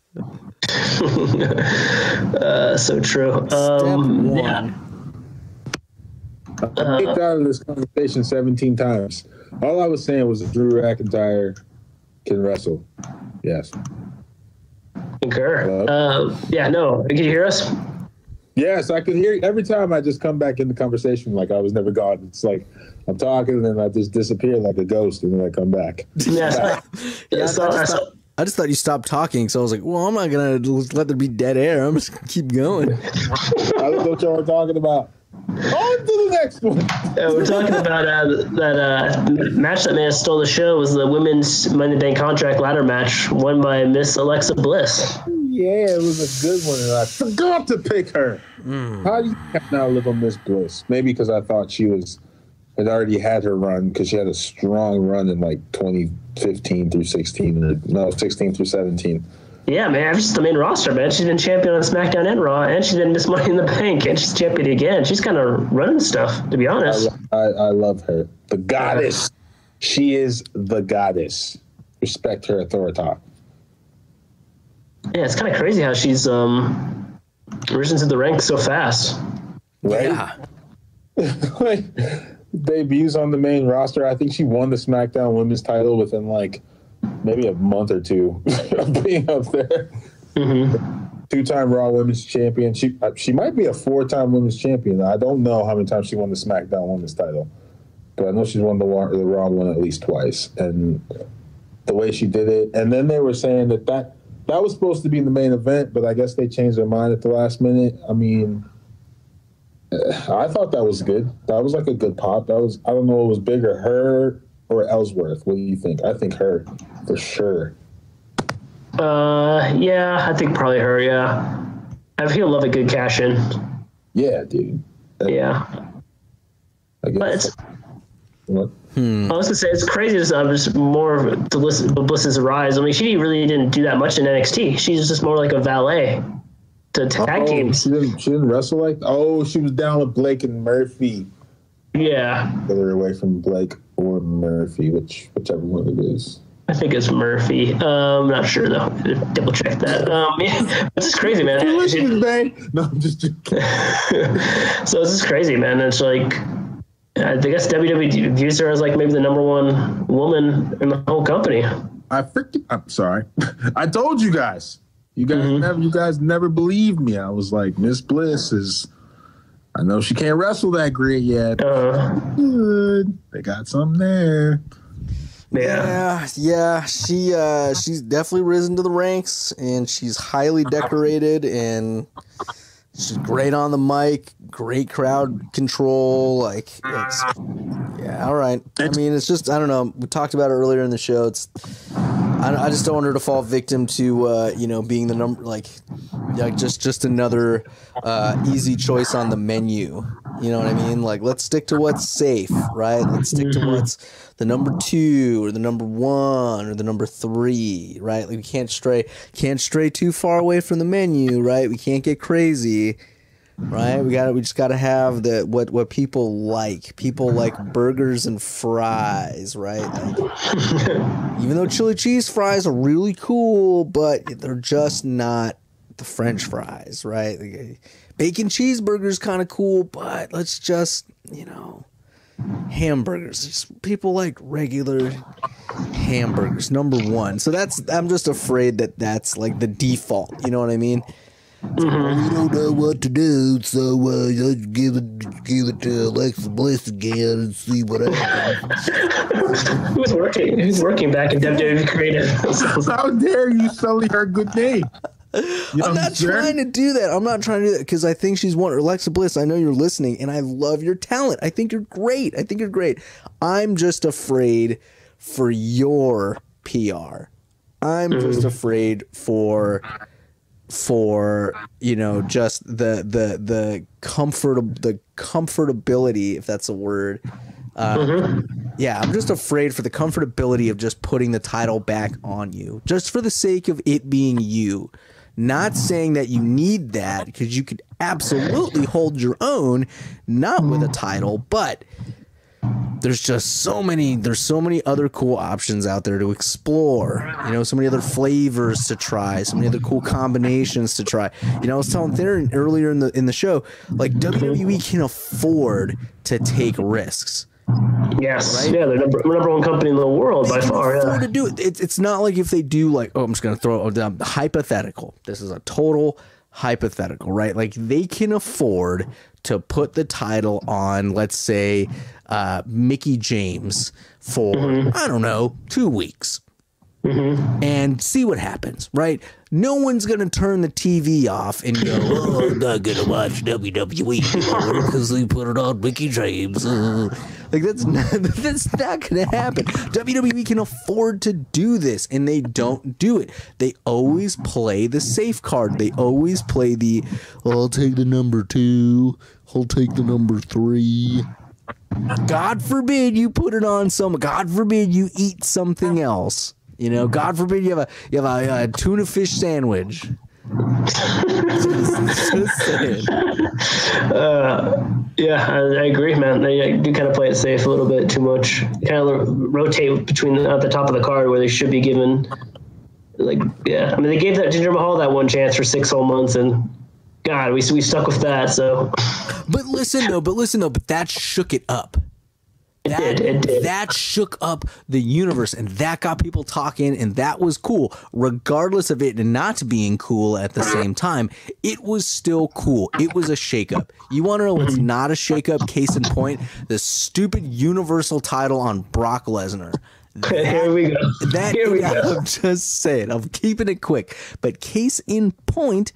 So true. Yeah. I kicked out of this conversation 17 times. All I was saying was that Drew McIntyre can wrestle. Yes. Concur. Yeah, no. Can you hear us? Yes, I could hear you. Every time I just come back in the conversation like I was never gone. It's like I'm talking and then I just disappear like a ghost and then I come back. Yeah. I just thought you stopped talking, so I was like, well, I'm not going to let there be dead air. I'm just going to keep going. I don't know what y'all were talking about. On to the next one. We're talking about that match that may have stole the show was the women's Money in the Bank contract ladder match won by Miss Alexa Bliss. Yeah, it was a good one, and I forgot to pick her. How do you now live on Miss Bliss? Maybe because I thought she had already had her run because she had a strong run in like 2015 through 16, no, 16 through 17. Yeah, man, she's the main roster, man. She's been champion on SmackDown and Raw, and she's been Miss Money in the Bank, and she's champion again. She's kind of running stuff, to be honest. I love her. The goddess. She is the goddess. Respect her authority. Yeah, it's kind of crazy how she's risen to the ranks so fast. Right? Yeah. Like, debuts on the main roster. I think she won the SmackDown Women's title within like maybe a month or two of being up there. Two-time Raw Women's Champion. She might be a 4-time Women's Champion. I don't know how many times she won the SmackDown Women's title, but I know she's won the Raw one at least twice. And the way she did it, and then they were saying that That was supposed to be in the main event, but I guess they changed their mind at the last minute. I mean, I thought that was good. That was like a good pop. That was, I don't know, it was bigger, her or Ellsworth. What do you think? I think her for sure. Yeah, I think probably her. Yeah, I feel love a good cash in. Yeah, dude. Yeah, I guess. but it's. What? I was gonna say it's crazy. Just more to listen to Bliss's rise. I mean, she really didn't do that much in NXT. She's just more like a valet to tag teams. She didn't wrestle like. Oh, she was down with Blake and Murphy. Yeah. Further away from Blake or Murphy, whichever one it is. I think it's Murphy. I'm not sure though. Double check that. Yeah, it's just crazy, man. No, I'm just joking. So it's just crazy, man. It's like. I guess WWE views her as like maybe the number one woman in the whole company. I'm sorry. I told you guys. You guys never believed me. I was like, Miss Bliss is. I know she can't wrestle that great yet. Good. They got something there. Yeah. She's definitely risen to the ranks, and she's highly decorated, and she's great on the mic, great crowd control. Like, all right. I mean, it's just, I don't know. We talked about it earlier in the show. I just don't want her to fall victim to, being the number, like just another easy choice on the menu. You know what I mean? Like, let's stick to what's safe, right? Let's stick to what's the number 2 or the number 1 or the number 3, right? Like, we can't stray too far away from the menu, right? We can't get crazy, right? We just gotta have what people like. People like burgers and fries, right? Like, even though chili cheese fries are really cool, but they're just not the French fries, right? Like, bacon cheeseburger's kind of cool, but let's just, hamburgers. Just people like regular hamburgers, number 1. So I'm just afraid that's like the default. You know what I mean? We don't know what to do, so let's give it to Alexa Bliss again and see what happens. Who's working back in WWE Creative? How dare you sully her good name? I'm not trying to do that. I'm not trying to do that because I think she's one. Alexa Bliss, I know you're listening, and I love your talent. I think you're great. I'm just afraid for your PR. I'm just afraid for just the comfortability, if that's a word. Yeah, I'm just afraid for the comfortability of just putting the title back on you, just for the sake of it being you. Not saying that you need that, because you could absolutely hold your own, not with a title, but there's just so many other cool options out there to explore. So many other flavors to try, so many other cool combinations to try. I was telling Theron earlier in the show, like, WWE can afford to take risks. Yes, right? Yeah, they're number 1 company in the world by far. They can afford to do it. It's not like if they do, like, I'm just going to throw it hypothetical. This is a total hypothetical, right? Like, they can afford to put the title on, let's say, Mickie James for, I don't know, 2 weeks. And see what happens, right? No one's going to turn the TV off and go, I'm not going to watch WWE because they put it on Mickie James. Like, that's not going to happen. WWE can afford to do this, and they don't do it. They always play the safe card. They always play the, I'll take the number 2, I'll take the number 3. God forbid you put it on God forbid you eat something else. God forbid you have a tuna fish sandwich. Just saying. Yeah, I agree, man. They do kind of play it safe a little bit too much. Kind of rotate between at the top of the card where they should be given, like, yeah. I mean, they gave that Jinder Mahal that one chance for 6 whole months, and God, we stuck with that. So, but that shook it up. It did. That shook up the universe, and that got people talking, and that was cool. Regardless of it not being cool at the same time, it was still cool. It was a shakeup. You want to know what's not a shakeup? Case in point, the stupid Universal title on Brock Lesnar. Here we go. Here we go. I'm just saying. I'm keeping it quick. But case in point,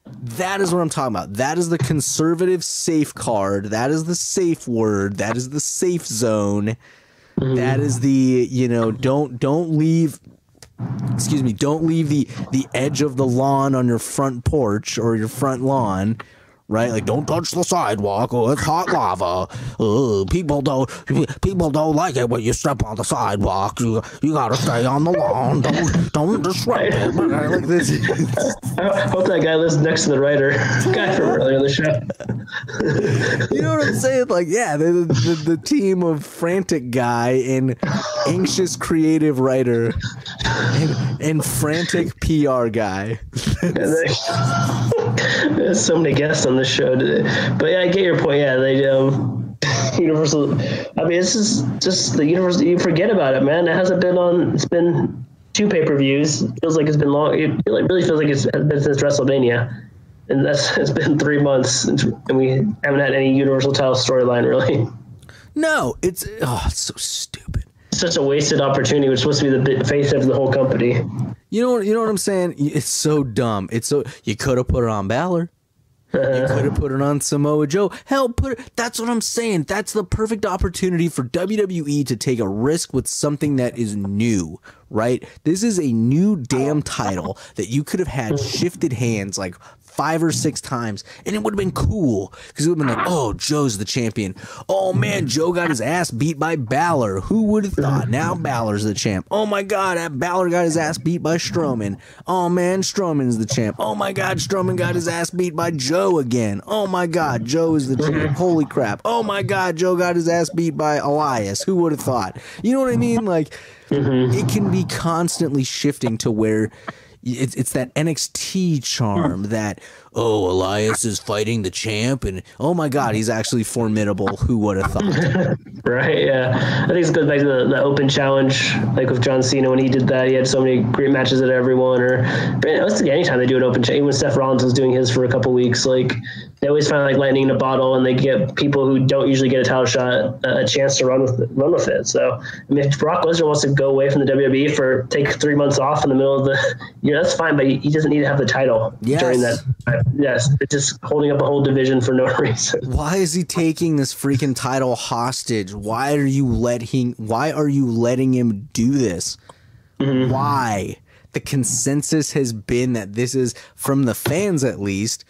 that is what I'm talking about. That is the conservative safe card. That is the safe word. That is the safe zone. That is the, don't leave. Excuse me. Don't leave the edge of the lawn on your front porch or your front lawn. Right, like don't touch the sidewalk. Oh, it's hot lava. People don't like it when you step on the sidewalk. You gotta stay on the lawn. Don't disrupt it. Like this. I hope that guy lives next to the writer. Guy from earlier in the show. You know what I'm saying? Like, yeah, the team of frantic guy and anxious creative writer and frantic PR guy. There's so many guests on this show today. But yeah, I get your point. Yeah, they Universal. I mean, this is just the Universal. You forget about it, man. It hasn't been on. It's been 2 pay-per-views. It feels like it's been long. It really feels like it's been since WrestleMania, and it's been 3 months, and we haven't had any Universal title storyline really. No, it's so stupid. Such a wasted opportunity. We're supposed to be the face of the whole company. You know what I'm saying? It's so dumb. You could have put it on Balor. You could have put it on Samoa Joe. Hell, that's what I'm saying. That's the perfect opportunity for WWE to take a risk with something that is new, right? This is a new damn title that you could have had shifted hands like 5 or 6 times, and it would have been cool because it would have been like, oh, Joe's the champion. Oh man, Joe got his ass beat by Balor. Who would have thought? Now Balor's the champ. Oh my God, Balor got his ass beat by Strowman. Oh man, Strowman's the champ. Oh my God, Strowman got his ass beat by Joe again. Oh my God, Joe is the champ. Holy crap. Oh my God, Joe got his ass beat by Elias. Who would have thought? You know what I mean? Like, it can be constantly shifting to where it's that NXT charm that, oh, Elias is fighting the champ, and oh my God, he's actually formidable. Who would have thought? Right, yeah. I think it goes back to the open challenge, like with John Cena when he did that. He had so many great matches at everyone. Anytime they do an open challenge, even when Seth Rollins was doing his for a couple weeks, like they always find like lightning in a bottle, and they give people who don't usually get a title shot a chance to run with it. So I mean, if Brock Lesnar wants to go away from the WWE take 3 months off in the middle of the year, that's fine, but he doesn't need to have the title during that time. Yes, it's just holding up a whole division for no reason. Why is he taking this freaking title hostage? Why are you letting him do this? Why? The consensus has been that this is, from the fans at least,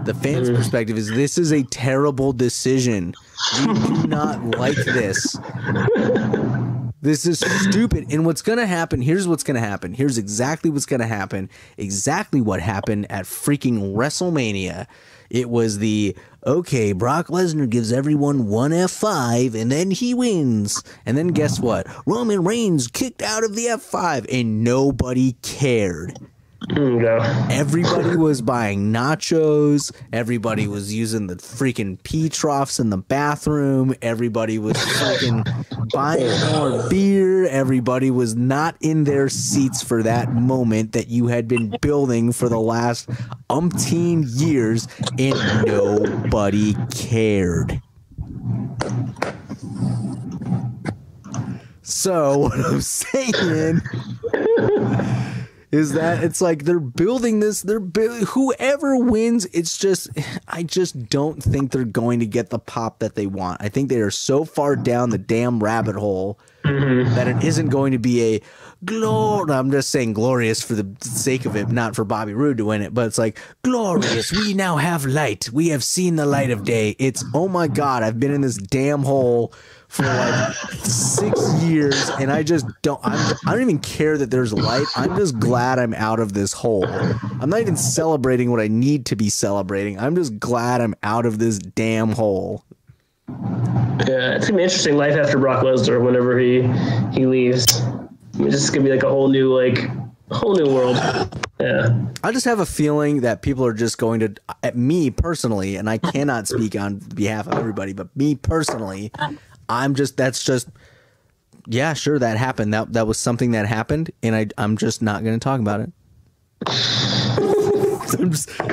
the fans' perspective is this is a terrible decision. We do not like this. This is stupid. And what's going to happen, here's what's going to happen. Here's exactly what's going to happen. Exactly what happened at freaking WrestleMania. It was okay, Brock Lesnar gives everyone one F5 and then he wins. And then guess what? Roman Reigns kicked out of the F5 and nobody cared. No. Everybody was buying nachos. Everybody was using the freaking pee troughs in the bathroom. Everybody was freaking buying more beer. Everybody was not in their seats for that moment that you had been building for the last umpteen years, and nobody cared. So what I'm saying is that it's like they're building this. Whoever wins, I just don't think they're going to get the pop that they want. I think they are so far down the damn rabbit hole that it isn't going to be I'm just saying glorious for the sake of it, not for Bobby Roode to win it, but it's like glorious. We now have light. We have seen the light of day. It's, oh my God, I've been in this damn hole for like 6 years, and I don't even care that there's light. I'm just glad I'm out of this hole. I'm not even celebrating what I need to be celebrating. I'm just glad I'm out of this damn hole. Yeah, it's gonna be interesting life after Brock Lesnar whenever he leaves. It's just gonna be like a whole new world. Yeah. I just have a feeling that people are just going to, me personally, and I cannot speak on behalf of everybody, but me personally, yeah, sure, that happened. That was something that happened, and I'm just not going to talk about it.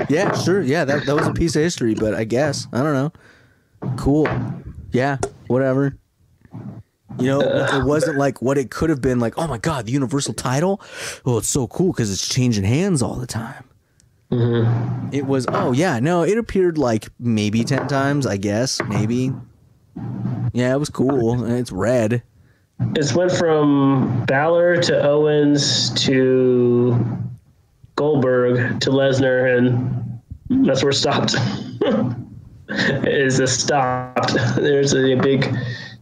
Yeah, sure, yeah, that was a piece of history, but I guess, I don't know. Cool. Yeah, whatever. You know, it wasn't like what it could have been like, oh my God, the Universal title? Oh, it's so cool because it's changing hands all the time. Mm-hmm. It was, oh yeah, no, it appeared like maybe 10 times, I guess, maybe. Yeah, it was cool. And it's red. It went from Balor to Owens to Goldberg to Lesnar, and that's where it stopped. It is stopped. There's a big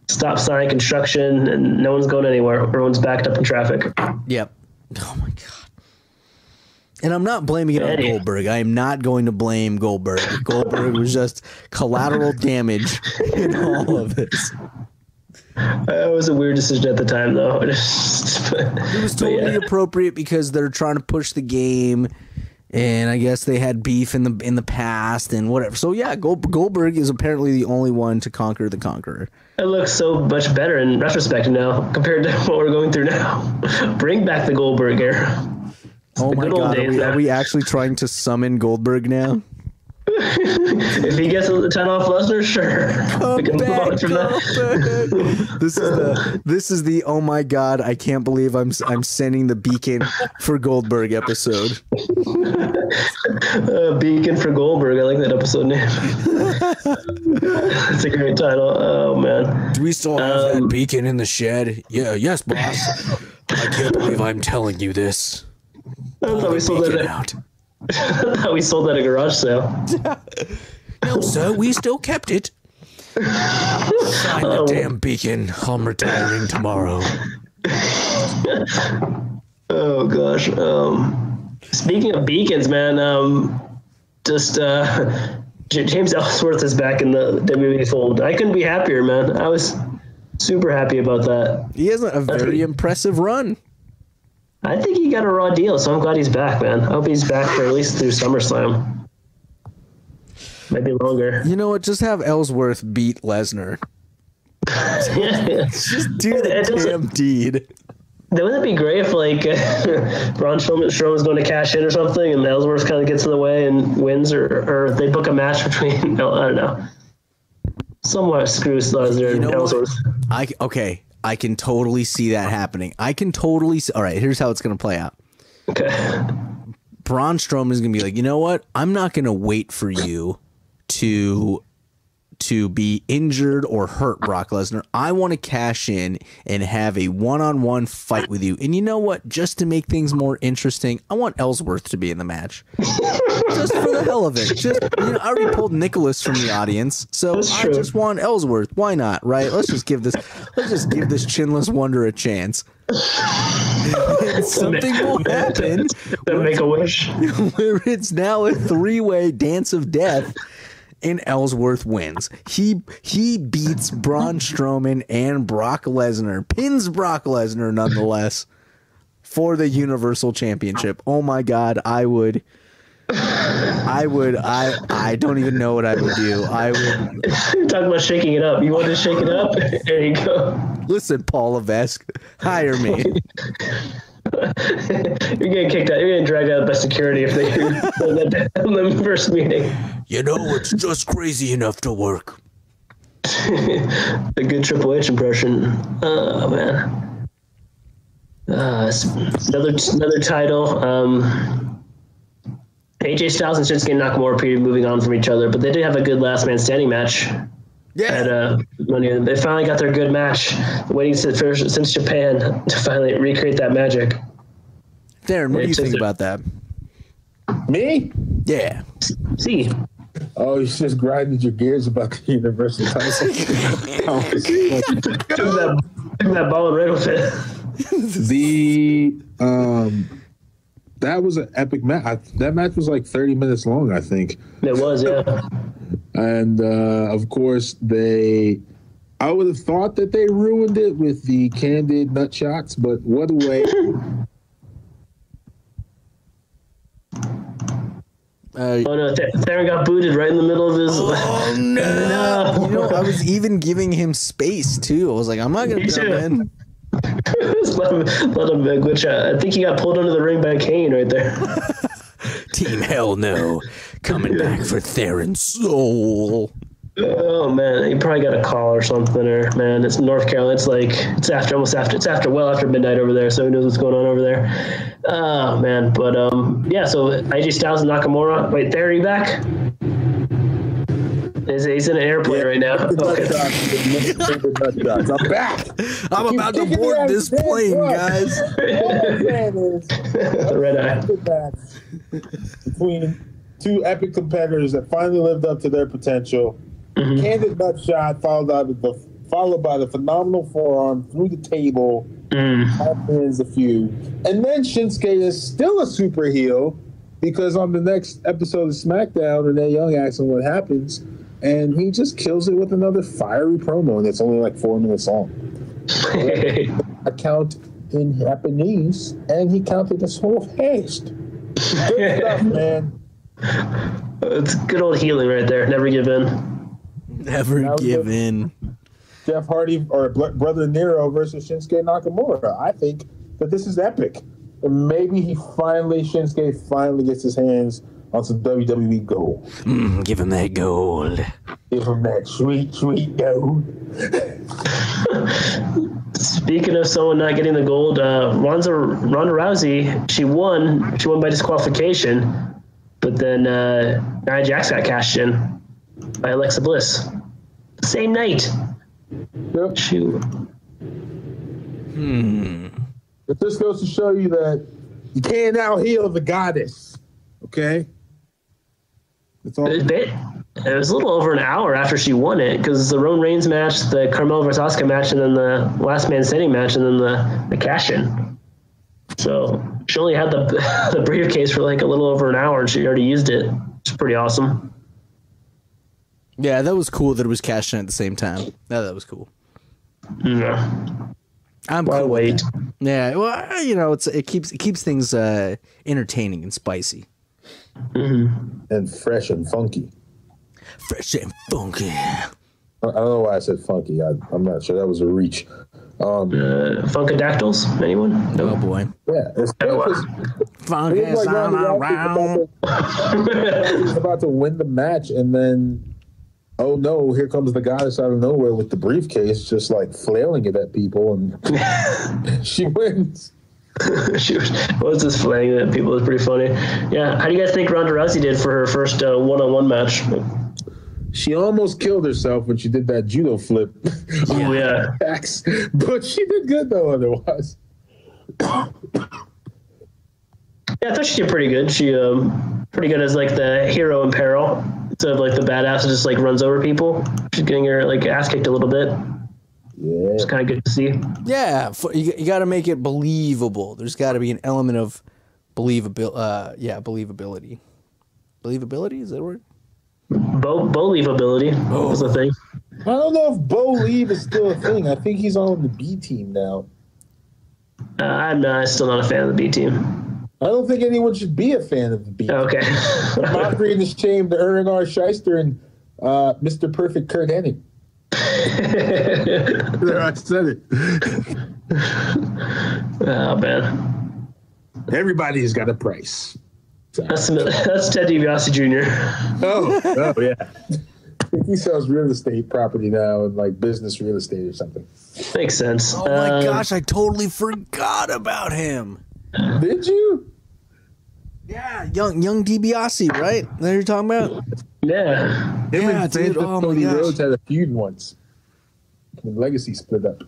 stop sign construction, and no one's going anywhere. Everyone's backed up in traffic. Yep. Oh my God. And I'm not blaming it on Goldberg. I am not going to blame Goldberg. Goldberg was just collateral damage in all of this. It was a weird decision at the time, though. It was totally appropriate because they're trying to push the game. And I guess they had beef in the past and whatever. So yeah, Goldberg is apparently the only one to conquer the Conqueror. It looks so much better in retrospect now compared to what we're going through now. Bring back the Goldberg era. Oh my God, are we actually trying to summon Goldberg now? If he gets the 10 off Lesnar, sure. We can move on from that. This is the oh my God, I can't believe I'm sending the beacon for Goldberg episode. Beacon for Goldberg. I like that episode name. It's a great title. Oh man. Do we still have that beacon in the shed? Yeah, yes, boss. I can't believe I'm telling you this. I thought we sold that out. I thought we sold that at a garage sale. No, sir, we still kept it. Sign the damn beacon. I'm retiring tomorrow. Oh gosh. Speaking of beacons, man, James Ellsworth is back in the WWE fold. I couldn't be happier, man. I was super happy about that. He has a very impressive run. I think he got a raw deal, so I'm glad he's back, man. I hope he's back for at least through SummerSlam. Maybe longer. You know what? Just have Ellsworth beat Lesnar. Just do the damn deed. Wouldn't it be great if, like, Braun Strowman's going to cash in or something, and Ellsworth kind of gets in the way and wins, or they book a match between, I don't know. Somewhat screw Lesnar and Ellsworth. I can totally see that happening. I can totally see. All right, here's how it's going to play out. Okay. Braun Strowman is going to be like, you know what? I'm not going to wait for you to be injured or hurt, Brock Lesnar. I want to cash in and have a one-on-one fight with you. And you know what? Just to make things more interesting, I want Ellsworth to be in the match. Just for the hell of it. Just, I already pulled Nicholas from the audience, so I just want Ellsworth. Why not, right? Let's just give this chinless wonder a chance. Something will happen. Make a wish. Where it's now a three-way dance of death. And Ellsworth wins. He beats Braun Strowman and Brock Lesnar, pins Brock Lesnar nonetheless for the Universal Championship. Oh my God, I don't even know what I would do. You're talking about shaking it up. You want to shake it up? There you go. Listen, Paul Levesque, hire me. You're getting kicked out. You're getting dragged out by security if they do that in the first meeting. You know, it's just crazy enough to work. A good Triple H impression. Oh man. Another title. AJ Styles and Shinsuke Nakamura appeared moving on from each other, but they did have a good last man standing match. Yeah. They finally got their good match. Waiting since Japan to finally recreate that magic. Darren, what do you think about that? Me? Yeah. See. Oh, you just grinded your gears about the Universal title. Took that ball and ran with it. That was an epic match. That match was like 30 minutes long, I think. It was, yeah. And of course, I would have thought that they ruined it with the candid nut shots, but what a way. Theron got booted right in the middle of his. Oh no! No. I was even giving him space too. I was like, I'm not gonna come in. let him glitch out. I think he got pulled under the ring by Kane right there. Team Hell No coming back for Theron's soul. Oh man, you probably got a call or something, or man, it's North Carolina. It's like it's well after midnight over there. So who knows what's going on over there? Oh man, but yeah. So AJ Styles and Nakamura. Wait, there, are you back? He's in an airplane right now. Okay. I'm back. I'm about to board this plane, guys. Red eye. Between two epic competitors that finally lived up to their potential. Candid nut shot followed by the phenomenal forearm through the table. Happens a few. And then Shinsuke is still a super heel because on the next episode of SmackDown, Renee Young asks him what happens, and he just kills it with another fiery promo, and it's only like 4 minutes long. I count in Japanese, and he counted us so fast. Good stuff, man. It's good old healing right there. Never give in. Never give in. Jeff Hardy or Brother Nero versus Shinsuke Nakamura. I think that this is epic. And maybe Shinsuke finally gets his hands on some WWE gold. Give him that gold. Give him that sweet, sweet gold. Speaking of someone not getting the gold, Ronda Rousey, she won by disqualification, but then Nia Jax got cashed in by Alexa Bliss. Same night. Yep. Shoot. But this goes to show you that you can't out-heal the goddess. Okay? That's all. It was a little over an hour after she won it, because the Roman Reigns match, the Carmella vs. Asuka match, and then the Last Man Standing match, and then the cash-in. So she only had the briefcase for like a little over an hour, and she already used it. It's pretty awesome. Yeah, that was cool that it was cashed in at the same time. Yeah, that was cool. Yeah. I'm Why cool with wait? that. Yeah, well, you know, it keeps things entertaining and spicy. And fresh and funky. Fresh and funky. I don't know why I said funky. I'm not sure. That was a reach. Funkadactyls? Anyone? Oh boy. Yeah. It's Funky like he's about to win the match, and then, oh no, here comes the goddess out of nowhere with the briefcase, just like flailing it at people, and she wins. She was just flailing at people. It was pretty funny. Yeah. How do you guys think Ronda Rousey did for her first one-on-one match? She almost killed herself when she did that judo flip. Oh, yeah. But she did good, though, otherwise. Yeah, I thought she did pretty good. She pretty good as like the hero in peril instead of like the badass who just like runs over people. She's getting her like ass kicked a little bit. Yeah. It's kind of good to see. Yeah, you got to make it believable. There's got to be an element of believability. Believability, is that a word? Believability was the thing. I don't know if Bo Leave is still a thing. I think he's on the B team now. I'm still not a fan of the B team. I don't think anyone should be a fan of the B team. Okay. Mockery and the shame to Ernar Shyster and Mr. Perfect Kurt Hennig. There, I said it. Oh, man. Everybody's got a price. That's Ted DiBiase Jr. Oh, yeah. I think he sells real estate property now and like business real estate or something. Makes sense. Oh my gosh, I totally forgot about him. Did you? Yeah, young DiBiase, right? That you're talking about? Yeah. Him Yeah, and dude. Oh my Cody gosh. Rhodes had a feud once. When Legacy split up.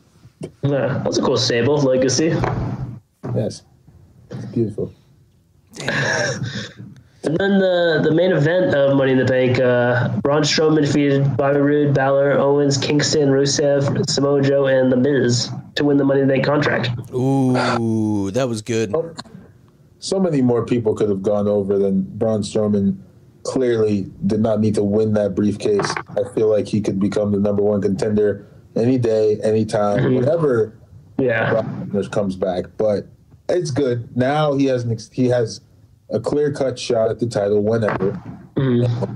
Yeah, that's a cool stable, Legacy. Yes. It's beautiful. And then the main event of Money in the Bank, Braun Strowman defeated Bobby Roode, Balor, Owens, Kingston, Rusev, Samoa Joe, and The Miz to win the Money in the Bank contract. Ooh, that was good. So many more people could have gone over than Braun Strowman. Clearly did not need to win that briefcase. I feel like he could become the number one contender any day, anytime, whenever Brock comes back. But it's good. Now he has a clear-cut shot at the title whenever.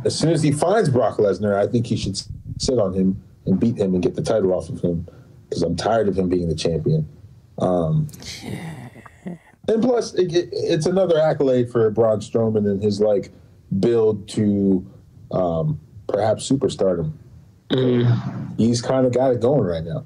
As soon as he finds Brock Lesnar, I think he should sit on him and beat him and get the title off of him, because I'm tired of him being the champion. And plus, it's another accolade for Braun Strowman and his like build to perhaps superstardom. He's kind of got it going right now.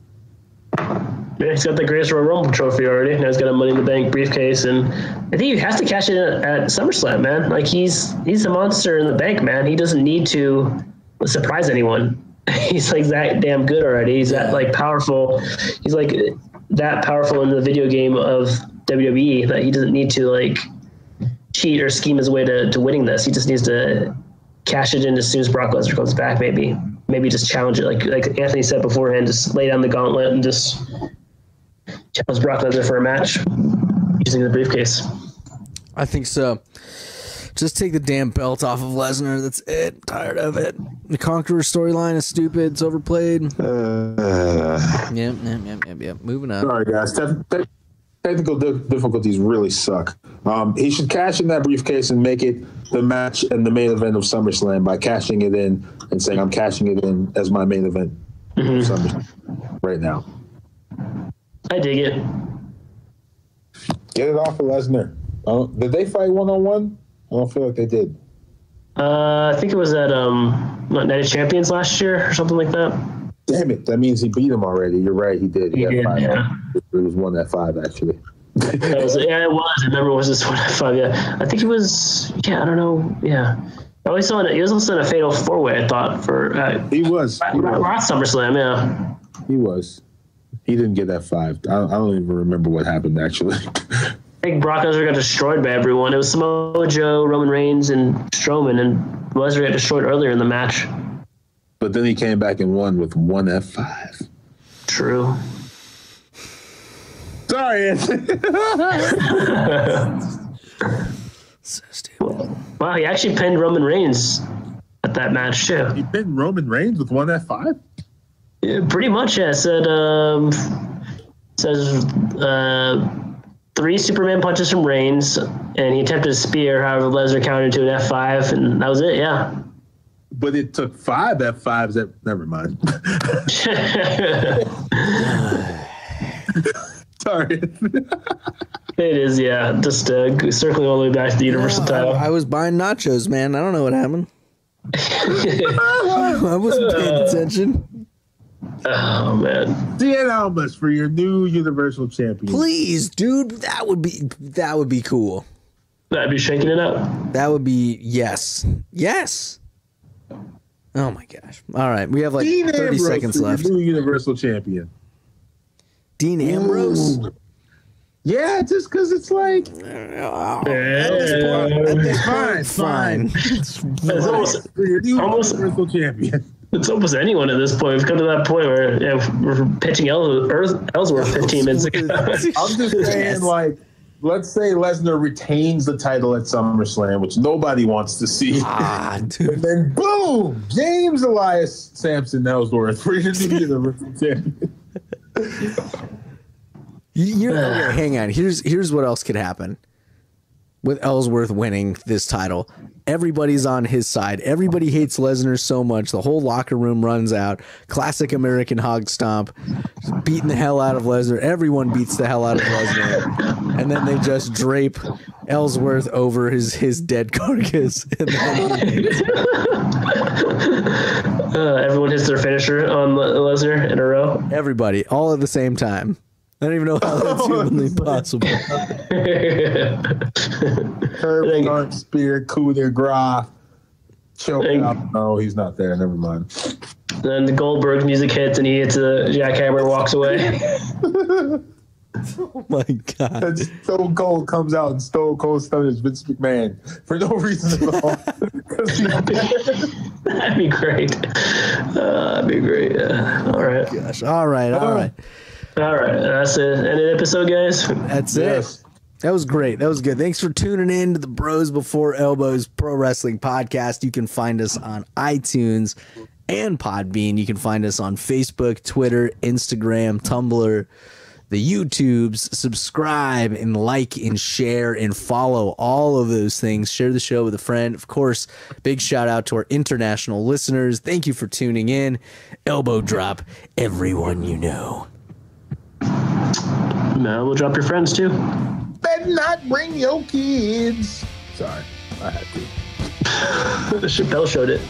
Yeah, he's got the Greatest Royal Rumble trophy already. Now he's got a Money in the Bank briefcase, and I think he has to cash it at SummerSlam, man. Like he's a monster in the bank, man. He doesn't need to surprise anyone. He's like that damn good already. He's that like powerful. He's like that powerful in the video game of WWE that he doesn't need to like cheat or scheme his way to winning this. He just needs to cash it in as soon as Brock Lesnar comes back. Maybe just challenge it, like Anthony said beforehand. Just lay down the gauntlet and just challenge Brock Lesnar for a match using the briefcase. I think so. Just take the damn belt off of Lesnar. That's it. I'm tired of it. The Conqueror storyline is stupid. It's overplayed. Yep. Moving on. Sorry, guys. Technical difficulties really suck. He should cash in that briefcase and make it the match and the main event of SummerSlam by cashing it in and saying, I'm cashing it in as my main event of SummerSlam right now. I dig it. Get it off of Lesnar. Did they fight one-on-one? I don't feel like they did. I think it was at Night of Champions last year or something like that. Damn it. That means he beat him already. You're right. He did. He did, five. yeah. It was 1 at 5, actually. It was. I remember it was this 1 at 5, yeah. I think it was, I don't know, yeah. He was also in a fatal 4-way, I thought, for... He was. At SummerSlam, yeah. He was. He didn't get that 5. I don't even remember what happened, actually. I think Brock Lesnar got destroyed by everyone. It was Samoa Joe, Roman Reigns, and Strowman, and Lesnar got destroyed earlier in the match. But then he came back and won with 1 at 5. True. Sorry, Anthony. So stupid. Wow, he actually pinned Roman Reigns at that match, too. He pinned Roman Reigns with 1 at 5? Yeah, pretty much, yeah. It says 3 Superman punches from Reigns, and he attempted a spear. However, Lesnar countered to an F5, and that was it. Yeah. But it took 5 F5s. Never mind. Sorry. It is, yeah. Just circling all the way back to the Universal title. I was buying nachos, man. I don't know what happened. I wasn't paying attention. Oh man, Dean Almas for your new Universal Champion. Please, dude, that would be cool. That'd be shaking it up. That would be yes. Oh my gosh! All right, we have like Dean 30 Ambrose seconds for left. Your new Universal Champion. Dean Ambrose. Ooh. Yeah, just because it's like Fine. It's almost Universal Champion. It's almost anyone at this point. We've come to that point where we're pitching Ellsworth 15 minutes ago. I'm just saying, like, let's say Lesnar retains the title at SummerSlam, which nobody wants to see. Dude. And then, boom, James Elias Sampson Ellsworth for your new Universal Champion. Hang on. Here's what else could happen with Ellsworth winning this title. Everybody's on his side. Everybody hates Lesnar so much. The whole locker room runs out. Classic American hog stomp. Just beating the hell out of Lesnar. Everyone beats the hell out of Lesnar. And then they just drape Ellsworth over his dead carcass. And then everyone hits their finisher on Lesnar in a row. Everybody, all at the same time. I don't even know how that's humanly possible. Curb, front, spear, coup de grace, choke out. No, he's not there. Never mind. Then the Goldberg music hits and he hits a jackhammer and walks away. Oh my God. And Stone Cold comes out and Stone Cold stuns Vince McMahon for no reason at all. That'd be great. That'd be great. Yeah. All right. Gosh. All right. All right, that's it. End of the episode, guys. That's it. That was great. That was good. Thanks for tuning in to the Bros Before Elbows Pro Wrestling Podcast. You can find us on iTunes and Podbean. You can find us on Facebook, Twitter, Instagram, Tumblr, the YouTubes. Subscribe and like and share and follow all of those things. Share the show with a friend. Of course, big shout out to our international listeners. Thank you for tuning in. Elbow drop everyone you know. No, we'll drop your friends too. Better not bring your kids. Sorry, I had to. Chappelle showed it.